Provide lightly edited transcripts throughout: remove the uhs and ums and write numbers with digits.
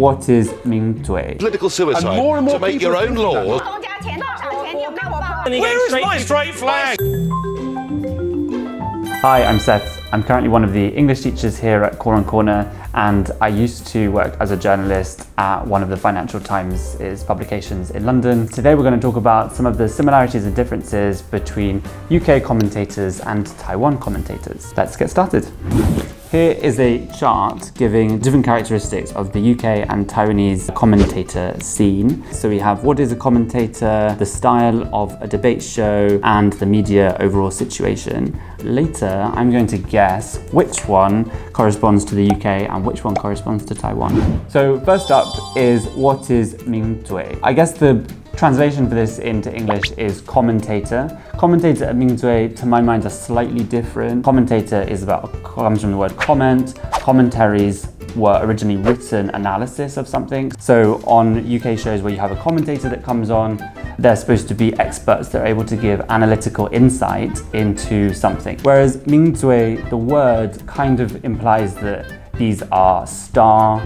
what is 名嘴? Political suicide. And more to make your own law. Where is my straight flag? Hi, I'm Seth. I'm currently one of the English teachers here at Core on Corner, and I used to work as a journalist at one of the Financial Times' publications in London. Today we're going to talk about some of the similarities and differences between UK commentators and Taiwan commentators. Let's get started. Here is a chart giving different characteristics of the UK and Taiwanese commentator scene. So we have what is a commentator, the style of a debate show, and the media overall situation. Later, I'm going to guess which one corresponds to the UK and which one corresponds to Taiwan. So first up is what is 名嘴? I guess the translation for this into English is commentator. Commentator and 名嘴, to my mind, are slightly different. Commentator comes from the word comment. Commentaries were originally written analysis of something. So on UK shows where you have a commentator that comes on, they're supposed to be experts. They're able to give analytical insight into something. Whereas 名嘴, the word kind of implies that these are star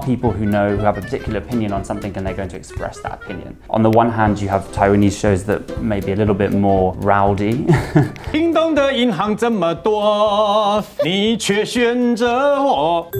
people who have a particular opinion on something and they're going to express that opinion. On the one hand, you have Taiwanese shows that may be a little bit more rowdy. 叮咚的银行这么多，你却选择我。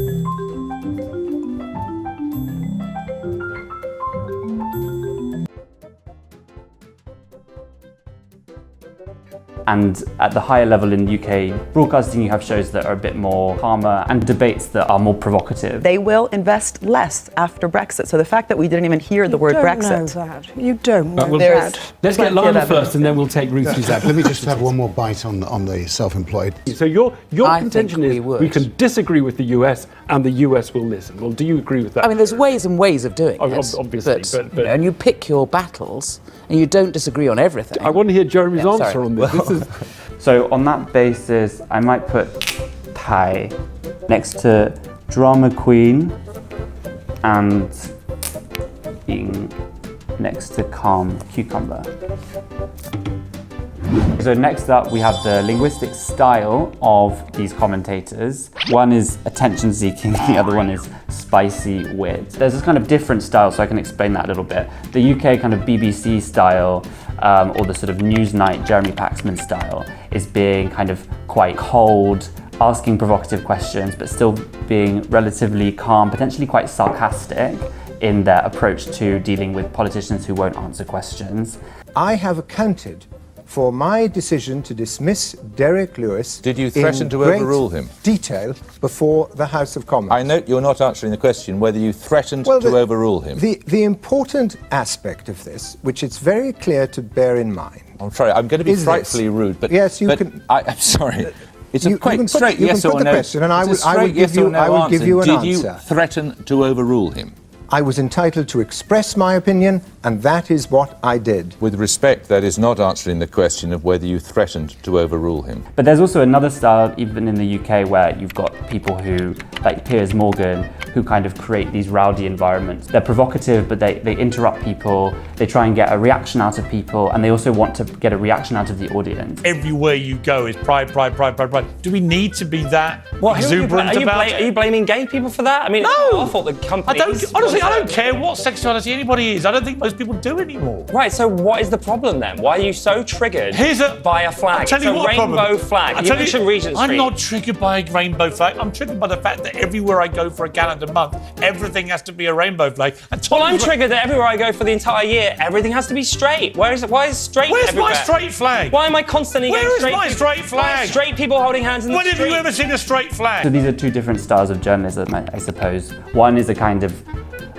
And at the higher level in UK broadcasting, you have shows that are a bit more calmer and debates that are more provocative. They will invest less after Brexit. So the fact that we didn't even hear the word Brexit. You don't know that. Let's get Lana first, and then we'll take Ruthie's out. Let me just have one more bite on the self-employed. So your contention is we can disagree with the US, and the US will listen. Well, do you agree with that? I mean, there's ways and ways of doing it. Obviously, but and you pick your battles, and you don't disagree on everything. I want to hear Jeremy's answer on this. So on that basis, I might put Thai next to drama queen and Ying next to calm cucumber. So next up, we have the linguistic style of these commentators. One is attention-seeking, the other one is spicy wit. There's this kind of different style, so I can explain that a little bit. The UK kind of BBC style, or the sort of Newsnight Jeremy Paxman style, is being kind of quite cold, asking provocative questions, but still being relatively calm, potentially quite sarcastic in their approach to dealing with politicians who won't answer questions. I have accounted for my decision to dismiss Derek Lewis. Did you threaten to overrule him? Detail before the House of Commons. I note you're not answering the question whether you threatened to overrule him. The important aspect of this, which it's very clear to bear in mind. I'm sorry, I'm going to be frightfully rude, but yes, you can. I'm sorry. It's a quite straight yes or no. You can put the question, and I will give you an answer. Did you threaten to overrule him? I was entitled to express my opinion, and that is what I did. With respect, that is not answering the question of whether you threatened to overrule him. But there's also another style, even in the UK, where you've got people who, like Piers Morgan, who kind of create these rowdy environments. They're provocative, but they interrupt people, they try and get a reaction out of people, and they also want to get a reaction out of the audience. Everywhere you go is pride. Do we need to be that exuberant about it? Are you blaming gay people for that? I mean, no! I thought the company... Honestly, I don't care what sexuality anybody is. I don't think most people do anymore. Right, so what is the problem then? Why are you so triggered by a flag? I'll tell you what a rainbow flag. You mentioned Regent Street. I'm not triggered by a rainbow flag. I'm triggered by the fact that everywhere I go for a calendar month, everything has to be a rainbow flag. Well, I'm triggered that everywhere I go for the entire year, everything has to be straight. Why is straight Where's everywhere? my straight flag? Why am I constantly getting straight? Where is my straight flag? Straight people holding hands in the street. When have you ever seen a straight flag? So these are two different styles of journalism, I suppose. One is a kind of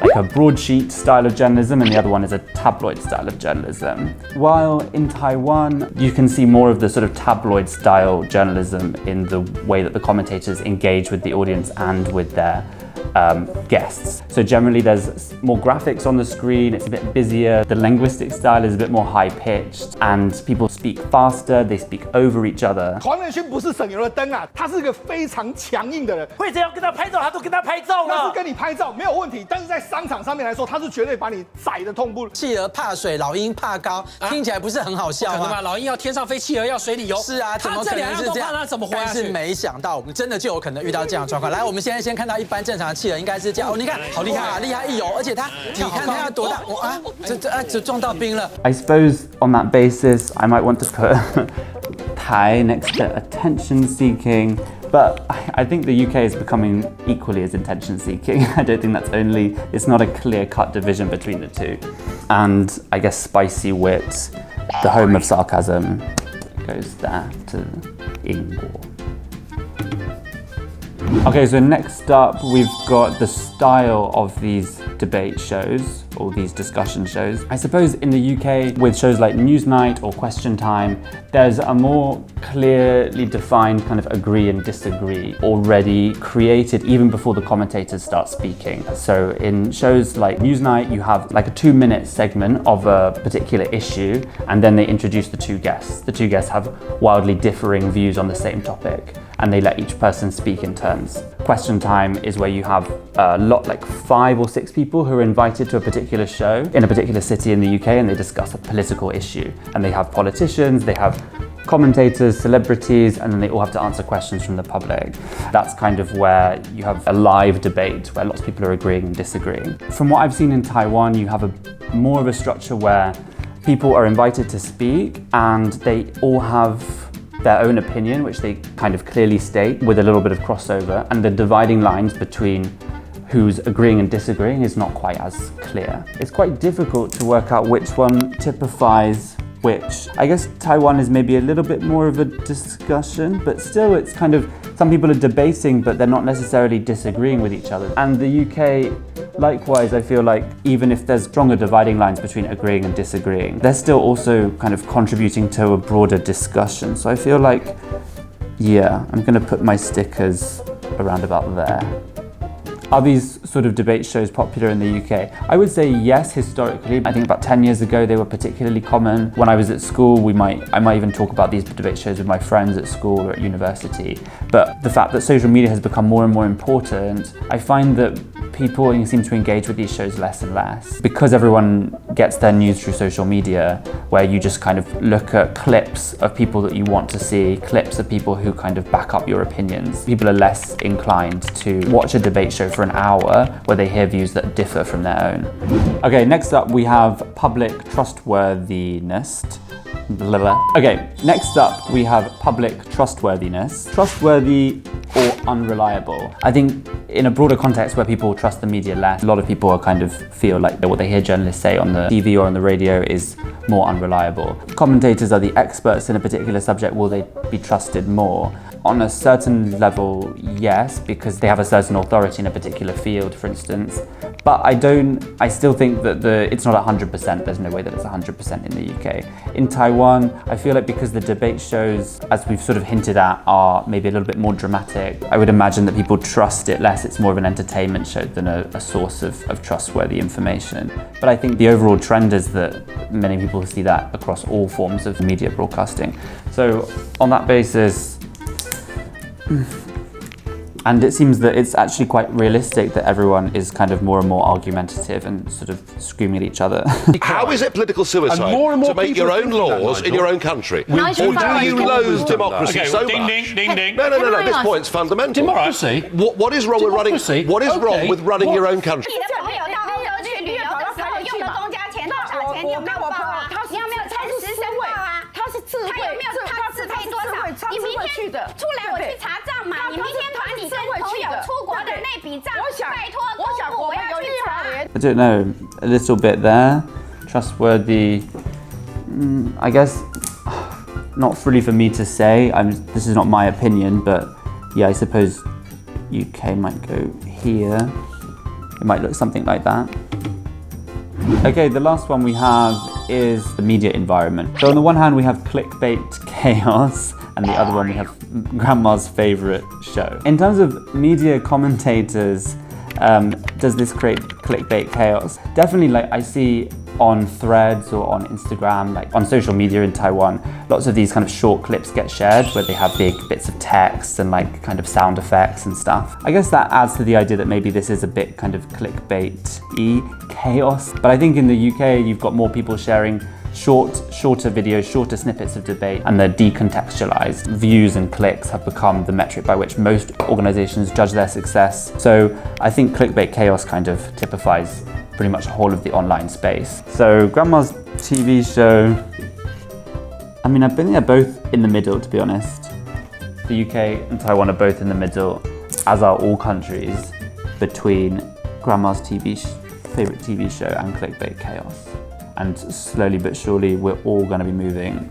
like a broadsheet style of journalism, and the other one is a tabloid style of journalism. While in Taiwan, you can see more of the sort of tabloid style journalism in the way that the commentators engage with the audience and with their guests. So generally there's more graphics on the screen, it's a bit busier, the linguistic style is a bit more high-pitched, and people speak faster, they speak over each other. 黄仁勋不是省油的灯啊，他是个非常强硬的人。会长要跟他拍照，他都跟他拍照了。那是跟你拍照没有问题，但是在商场上面来说，他是绝对把你宰的痛不。企鹅怕水，老鹰怕高，听起来不是很好笑吗？可能吧，老鹰要天上飞，企鹅要水里游。是啊，怎么可能是这样？他怎么活下去？但是没想到，我们真的就有可能遇到这样的状况。来，我们现在先看到一般正常的企鹅，应该是家哦，你看好厉害啊，厉害一游，而且你看他要多大，这撞到冰了。I suppose on that basis, I might want to put Thai next to attention seeking. But I think the UK is becoming equally as attention-seeking. I don't think it's not a clear-cut division between the two. And I guess spicy wit, the home of sarcasm, goes there to Ingor. Okay, so next up we've got the style of these debate shows, or these discussion shows. I suppose in the UK, with shows like Newsnight or Question Time, there's a more clearly defined kind of agree and disagree already created even before the commentators start speaking. So in shows like Newsnight, you have like a 2-minute segment of a particular issue, and then they introduce the two guests. The two guests have wildly differing views on the same topic, and they let each person speak in turns. Question Time is where you have a lot, like 5 or 6 people who are invited to a particular show in a particular city in the UK, and they discuss a political issue. And they have politicians, they have commentators, celebrities, and then they all have to answer questions from the public. That's kind of where you have a live debate where lots of people are agreeing and disagreeing. From what I've seen in Taiwan, you have more of a structure where people are invited to speak and they all have their own opinion, which they kind of clearly state with a little bit of crossover, and the dividing lines between who's agreeing and disagreeing is not quite as clear. It's quite difficult to work out which one typifies which. I guess Taiwan is maybe a little bit more of a discussion, but still it's kind of, some people are debating, but they're not necessarily disagreeing with each other. And the UK, likewise, I feel like even if there's stronger dividing lines between agreeing and disagreeing, they're still also kind of contributing to a broader discussion. So I feel like, yeah, I'm gonna put my stickers around about there. Are these sort of debate shows popular in the UK? I would say yes, historically. I think about 10 years ago they were particularly common. When I was at school, I might even talk about these debate shows with my friends at school or at university. But the fact that social media has become more and more important, I find that people seem to engage with these shows less and less. Because everyone gets their news through social media, where you just kind of look at clips of people that you want to see, clips of people who kind of back up your opinions. People are less inclined to watch a debate show for an hour where they hear views that differ from their own. Okay, next up we have public trustworthiness. Okay, next up we have public trustworthiness. Trustworthy or unreliable. I think in a broader context where people trust the media less, a lot of people kind of feel like what they hear journalists say on the TV or on the radio is more unreliable. Commentators are the experts in a particular subject. Will they be trusted more? On a certain level, yes, because they have a certain authority in a particular field, for instance. But I still think that it's not 100%. There's no way that it's 100% in the UK. In Taiwan, I feel like because the debate shows, as we've sort of hinted at, are maybe a little bit more dramatic, I would imagine that people trust it less. It's more of an entertainment show than a source of trustworthy information. But I think the overall trend is that many people see that across all forms of media broadcasting. So on that basis, and it seems that it's actually quite realistic that everyone is kind of more and more argumentative and sort of screaming at each other. How is it political suicide to make your own laws in your own country? Or do you loathe democracy so much? Ding, ding, ding. No, this point's fundamental. Democracy? What is wrong with running your own country? I don't know, a little bit there. Trustworthy, I guess, not really for me to say. This is not my opinion, but yeah, I suppose UK might go here. It might look something like that. Okay, the last one we have is the media environment. So on the one hand, we have clickbait chaos, and the other one we have grandma's favorite show. In terms of media commentators, does this create clickbait chaos? Definitely, like I see on Threads or on Instagram, like on social media in Taiwan, lots of these kind of short clips get shared where they have big bits of text and like kind of sound effects and stuff. I guess that adds to the idea that maybe this is a bit kind of clickbait-y chaos. But I think in the UK, you've got more people sharing shorter videos, shorter snippets of debate, and they're decontextualized. Views and clicks have become the metric by which most organizations judge their success. So I think clickbait chaos kind of typifies pretty much the whole of the online space. So Grandma's TV show, I mean, I think they're both in the middle, to be honest. The UK and Taiwan are both in the middle, as are all countries, between Grandma's favorite TV show and clickbait chaos. And slowly but surely, we're all going to be moving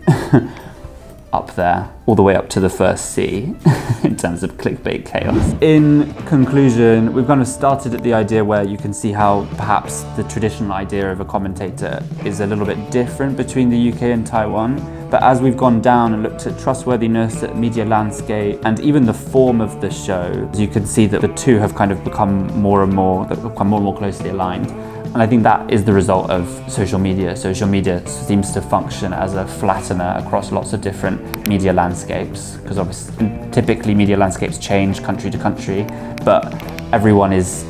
up there, all the way up to the first C in terms of clickbait chaos. In conclusion, we've kind of started at the idea where you can see how perhaps the traditional idea of a commentator is a little bit different between the UK and Taiwan. But as we've gone down and looked at trustworthiness, at media landscape, and even the form of the show, you can see that the two have kind of become more and more closely aligned. And I think that is the result of social media. Social media seems to function as a flattener across lots of different media landscapes, because obviously, typically media landscapes change country to country, but everyone is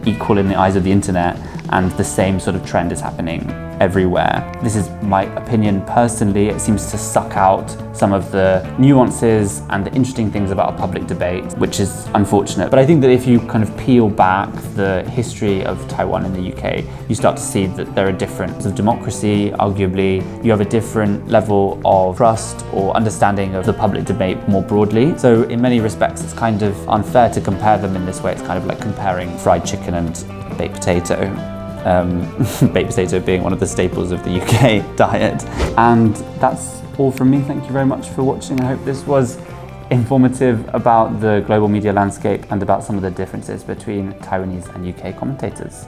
equal in the eyes of the internet, and the same sort of trend is happening everywhere. This is my opinion personally. It seems to suck out some of the nuances and the interesting things about a public debate, which is unfortunate. But I think that if you kind of peel back the history of Taiwan and the UK, you start to see that there are different of democracy, arguably. You have a different level of trust or understanding of the public debate more broadly. So in many respects, it's kind of unfair to compare them in this way. It's kind of like comparing fried chicken and baked potato. Baked potato being one of the staples of the UK diet. And that's all from me. Thank you very much for watching. I hope this was informative about the global media landscape and about some of the differences between Taiwanese and UK commentators.